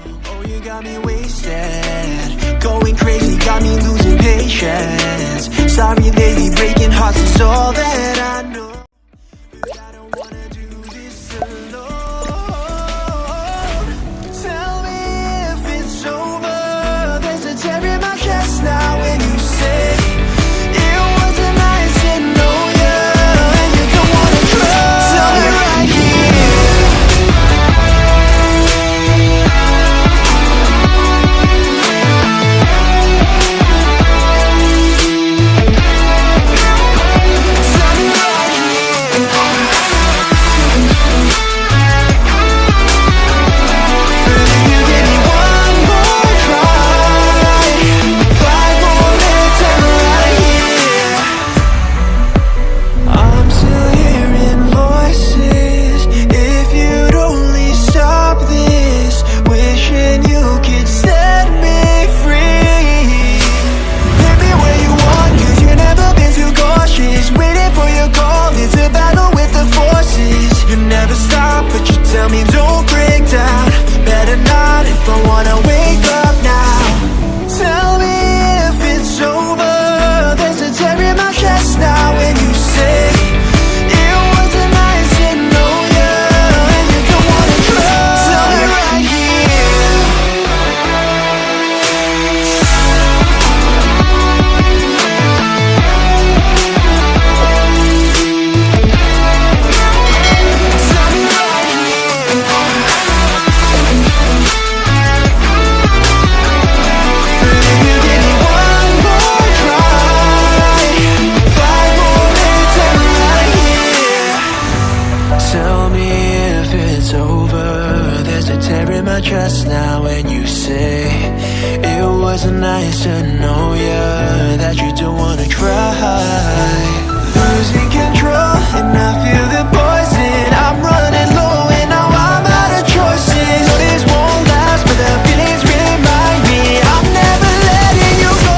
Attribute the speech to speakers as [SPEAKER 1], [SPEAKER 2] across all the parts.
[SPEAKER 1] Oh, you got me wasted, going crazy, got me losing patience. Sorry lady, breaking hearts is all that I know. I don't wanna do this alone. Tell me if it's over. There's a tear in my chest now when you say it wasn't nice to know you, and you don't wanna trust. Tell me right here. Tell me don't break down, better not if I wanna wake up now. Tell me if it's over. There's a tear in my chest now when you say it wasn't nice to know you, and you don't wanna trust. Tell me right here. Just now when you say it wasn't nice to know you, that you don't wanna try. Losing control and I feel the poison. I'm running low and now I'm out of choices. No, this won't last, but the feelings remind me I'm never letting you go.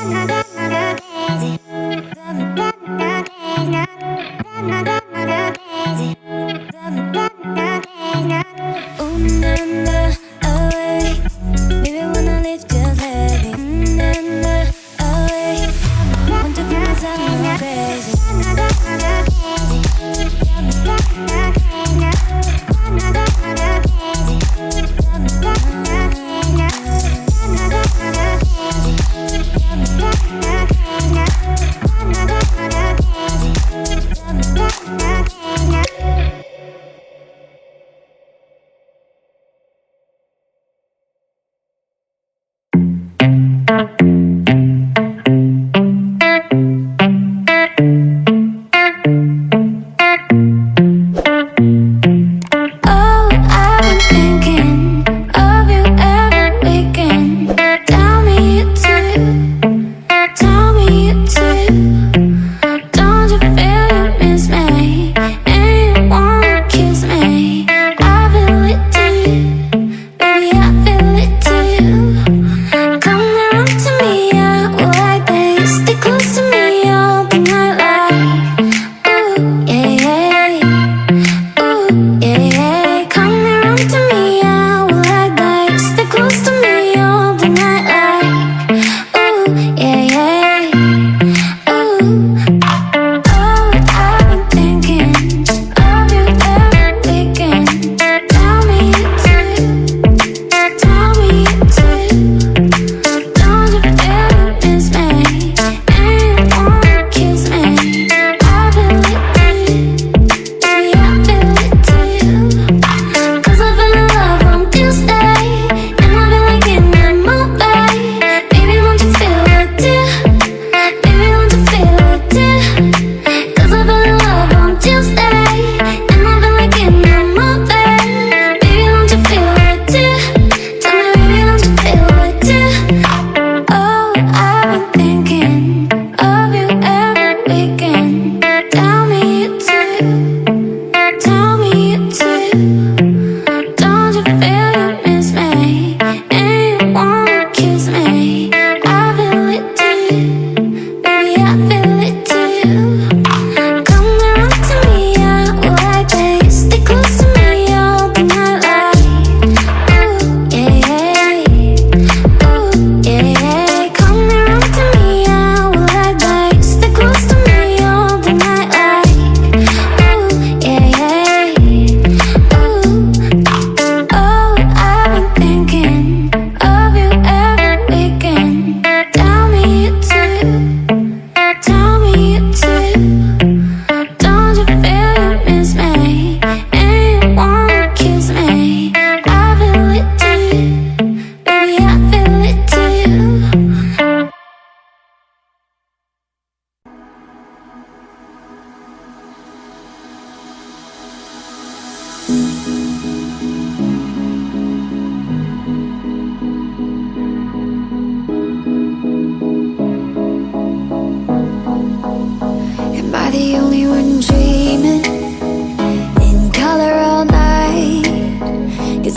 [SPEAKER 2] na na na na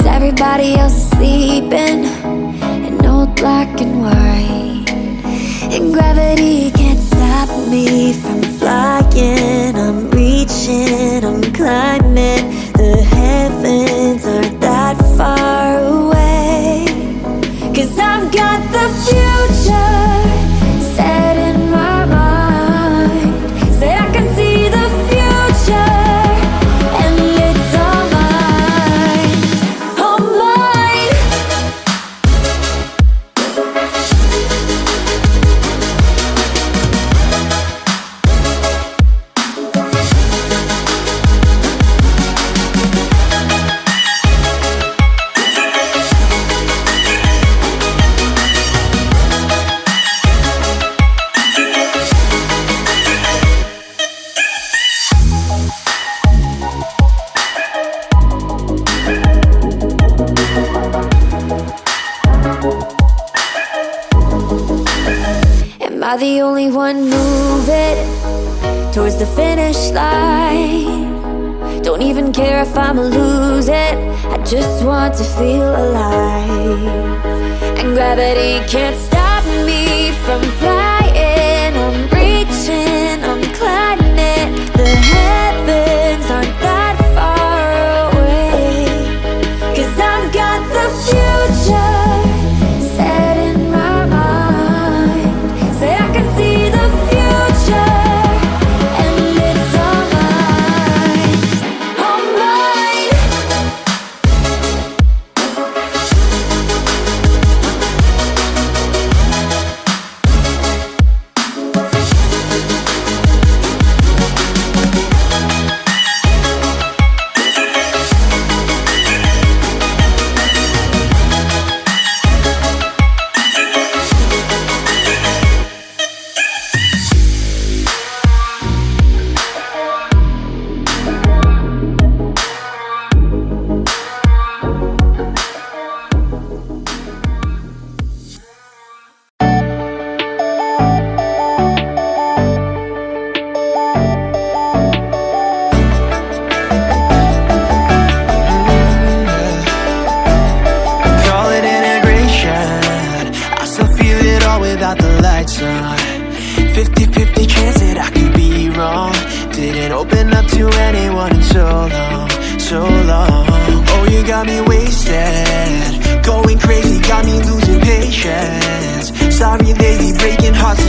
[SPEAKER 2] Everybody else is sleeping in old black and white, and gravity can't stop me from flying. I'm reaching, I'm climbing. The heavens aren't that far away, 'cause I've got the future set in my mind. Said I can see the future. Am I the only one moving towards the finish line? Don't even care if I'ma lose it, I just want to feel alive. And gravity can't stop me from flying. I'm
[SPEAKER 1] lights on. 50-50 chance that I could be wrong. Didn't open up to anyone in so long, so long. Oh, you got me wasted, going crazy, got me losing patience. Sorry lady, breaking hearts